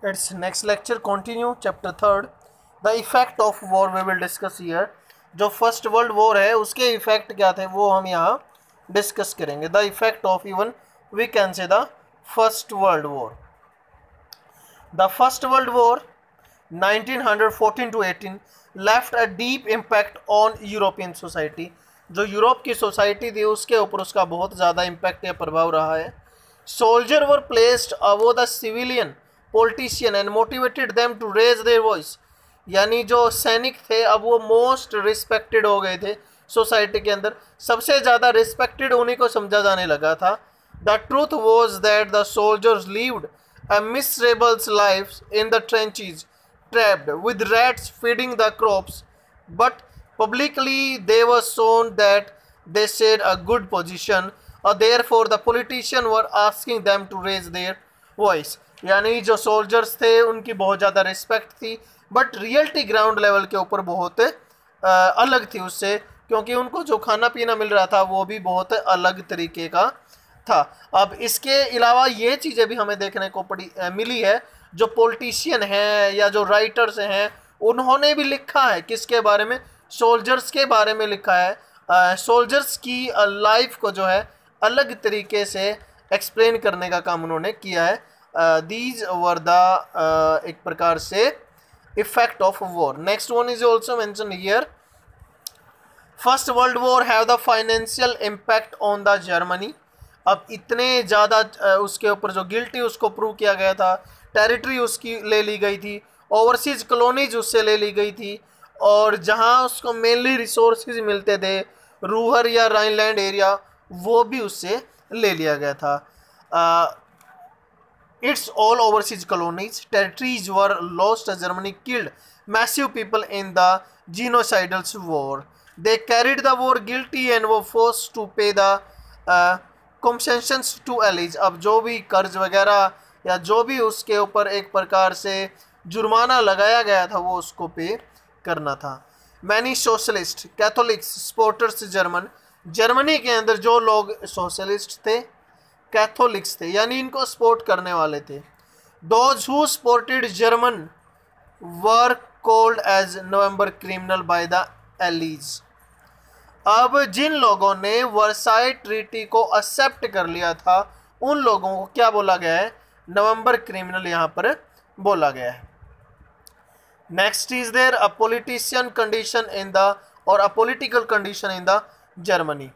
It's next lecture continue chapter third. The effect of war we will discuss here. जो first World war है उसके effect क्या थे वो हम यहाँ डिस्कस करेंगे. The effect of even we can say the First World War. The First World War 1914 to 18 left a deep impact on European society. जो यूरोप की सोसाइटी थी उसके ऊपर उसका बहुत ज़्यादा इम्पैक्ट या प्रभाव रहा है. Soldier were placed above the civilian politician and motivated them to raise their voice. यानी जो सैनिक थे अब वो मोस्ट रिस्पेक्टेड हो गए थे सोसाइटी के अंदर. सबसे ज़्यादा रिस्पेक्टेड उन्हीं को समझा जाने लगा था. The truth was that the soldiers lived a miserable lives in the trenches, trapped with rats feeding the crops, but publicly they were shown that they shared a good position, therefore the politicians were asking them to raise their voice. यानी जो soldiers थे उनकी बहुत ज़्यादा respect थी, but reality ground level के ऊपर बहुत अलग थी उससे, क्योंकि उनको जो खाना पीना मिल रहा था वो भी बहुत अलग तरीके का था. अब इसके अलावा ये चीज़ें भी हमें देखने को मिली है. जो पॉलिटिशियन हैं या जो राइटर्स हैं उन्होंने भी लिखा है किसके बारे में, सोल्जर्स के बारे में लिखा है. सोल्जर्स की लाइफ को जो है अलग तरीके से एक्सप्लेन करने का काम उन्होंने किया है. दीज वर द एक प्रकार से effect of war. Next one is also mention here. First World war have the financial impact on the Germany. अब इतने ज़्यादा उसके ऊपर जो गिल्टी उसको प्रूव किया गया था, टेरिटरी उसकी ले ली गई थी, ओवरसीज कॉलोनीज उससे ले ली गई थी, और जहां उसको मेनली रिसोर्सेज मिलते थे रूहर या राइनलैंड एरिया वो भी उससे ले लिया गया था. It's all overseas colonies territories were lost. Germany killed massive people in the genocidals war. They carried the war guilty and वो force to pay the compensations to allies. अब जो भी कर्ज वगैरह या जो भी उसके ऊपर एक प्रकार से जुर्माना लगाया गया था वो उसको पे करना था. Many socialist Catholics supporters German. Germany के अंदर जो लोग सोशलिस्ट थे कैथोलिक्स थे यानी इनको सपोर्ट करने वाले थे. Those who supported German were called as November criminal by the Allies. अब जिन लोगों ने वर्साई ट्रीटी को एक्सेप्ट कर लिया था उन लोगों को क्या बोला गया है, नवंबर क्रिमिनल यहाँ पर बोला गया है. Next is there a politician condition in the और a political condition in the Germany.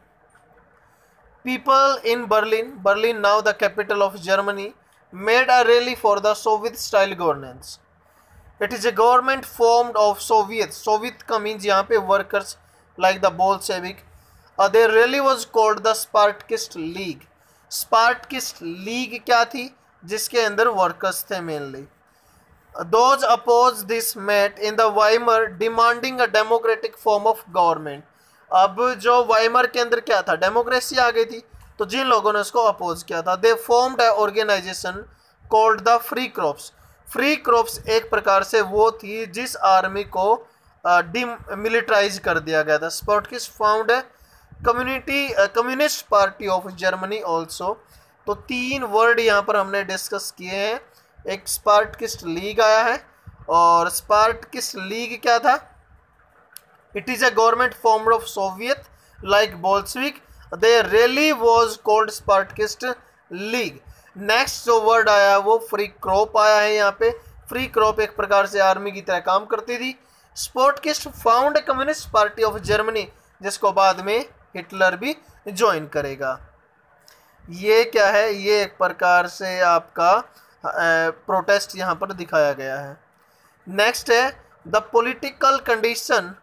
People in Berlin now the capital of Germany made a rally for the Soviet style governance. It is a government formed of Soviet का means यहाँ पे workers like the Bolshevik. Their rally was called the Spartakist League. Spartakist League क्या थी, जिसके अंदर workers थे mainly. Those opposed this met in the Weimar demanding a democratic form of government. अब जो वाइमर के अंदर क्या था, डेमोक्रेसी आ गई थी, तो जिन लोगों ने उसको अपोज किया था they formed an organization called the Free Corps. Free crops एक प्रकार से वो थी जिस आर्मी को डिमिलिटराइज कर दिया गया था. स्पार्टकिस्ट फाउंड है communist Party of Germany also. तो तीन वर्ड यहाँ पर हमने डिस्कस किए हैं. एक स्पार्टकिस्ट लीग आया है, और स्पार्टकिस्ट लीग क्या था, it is a government formed of Soviet like Bolshevik. Their rally was called Spartacist league. Next जो वर्ड आया वो फ्री क्रॉप आया है. यहाँ पे फ्री क्रॉप एक प्रकार से आर्मी की तरह काम करती थी. Spartacist found Communist Party of Germany, जिसको बाद में हिटलर भी ज्वाइन करेगा. ये क्या है, ये एक प्रकार से आपका प्रोटेस्ट यहाँ पर दिखाया गया है. नेक्स्ट है the political condition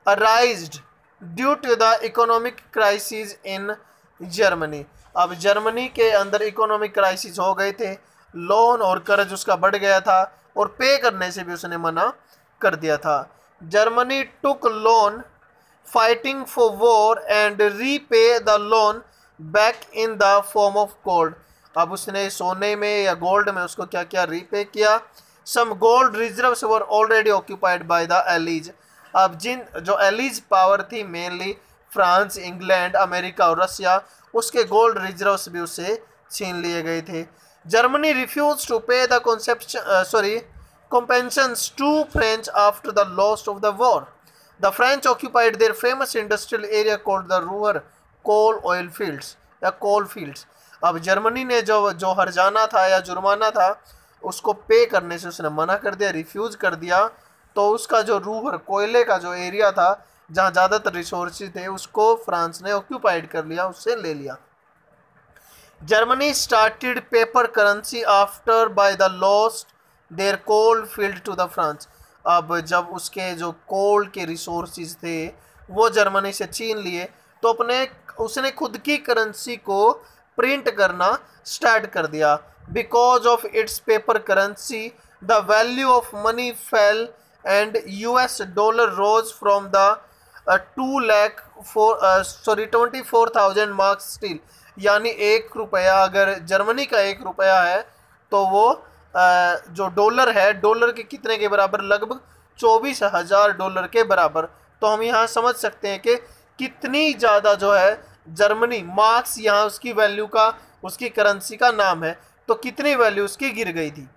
arised due to the economic crisis in Germany. अब जर्मनी के अंदर इकोनॉमिक क्राइसिस हो गए थे, लोन और कर्ज उसका बढ़ गया था, और पे करने से भी उसने मना कर दिया था. Germany took loan fighting for war and repay the loan back in the form of gold. अब उसने सोने में या गोल्ड में उसको क्या क्या रीपे किया. Some gold reserves were already occupied by the Allies. अब जिन जो एलीज पावर थी मेनली फ्रांस, इंग्लैंड, अमेरिका और रसिया, उसके गोल्ड रिजर्व्स भी उससे छीन लिए गए थे. Germany refused to pay the compensations to French after the loss of the war. The French occupied their famous industrial area called the Ruhr coal oil fields या coal fields. अब Germany ने जो हर्जाना था या जुर्माना था उसको पे करने से उसने मना कर दिया, रिफ्यूज कर दिया, तो उसका जो रूहर कोयले का जो एरिया था जहाँ ज़्यादातर रिसोर्सेज थे उसको फ्रांस ने ऑक्यूपाइड कर लिया, उससे ले लिया. Germany started paper currency after by the lost their coal field to the France. अब जब उसके जो कोल के रिसोर्सेज थे वो जर्मनी से छीन लिए तो उसने खुद की करेंसी को प्रिंट करना स्टार्ट कर दिया. Because of its paper currency the value of money fell and US dollar rose from the 24,000 marks still. यानी 1 रुपया, अगर जर्मनी का 1 रुपया है तो वो जो डॉलर है, डॉलर के कितने के बराबर, लगभग 24,000 डॉलर के बराबर. तो हम यहाँ समझ सकते हैं कि कितनी ज़्यादा जो है जर्मनी, मार्क्स यहाँ उसकी वैल्यू का, उसकी करेंसी का नाम है, तो कितनी वैल्यू उसकी गिर गई थी.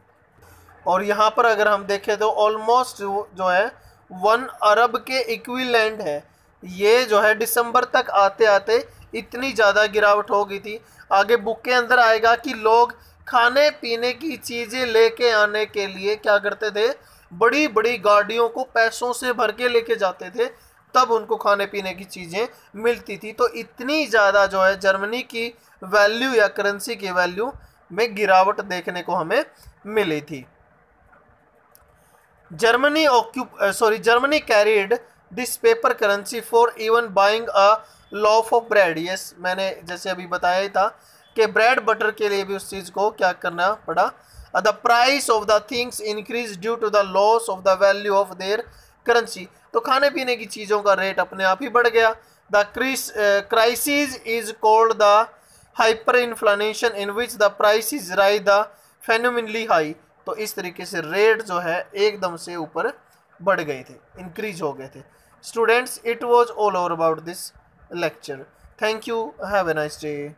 और यहाँ पर अगर हम देखें तो ऑलमोस्ट जो है 1 अरब के इक्विवेलेंट है. ये जो है दिसंबर तक आते आते इतनी ज़्यादा गिरावट हो गई थी. आगे बुक के अंदर आएगा कि लोग खाने पीने की चीज़ें लेके आने के लिए क्या करते थे, बड़ी बड़ी गाड़ियों को पैसों से भर के लेके जाते थे, तब उनको खाने पीने की चीज़ें मिलती थी. तो इतनी ज़्यादा जो है जर्मनी की वैल्यू या करेंसी की वैल्यू में गिरावट देखने को हमें मिली थी. Germany carried this paper currency for even buying a loaf of bread. Yes, मैंने जैसे अभी बताया ही था कि ब्रेड बटर के लिए भी उस चीज़ को क्या करना पड़ा. The price of the things increased due to the loss of the value of their currency. तो खाने पीने की चीज़ों का रेट अपने आप ही बढ़ गया. The crisis is called the hyperinflation in which the prices rise the phenomenally high. तो इस तरीके से रेट जो है एकदम से ऊपर बढ़ गए थे, इंक्रीज हो गए थे. Students, it was all over about this lecture. Thank you, have a nice day.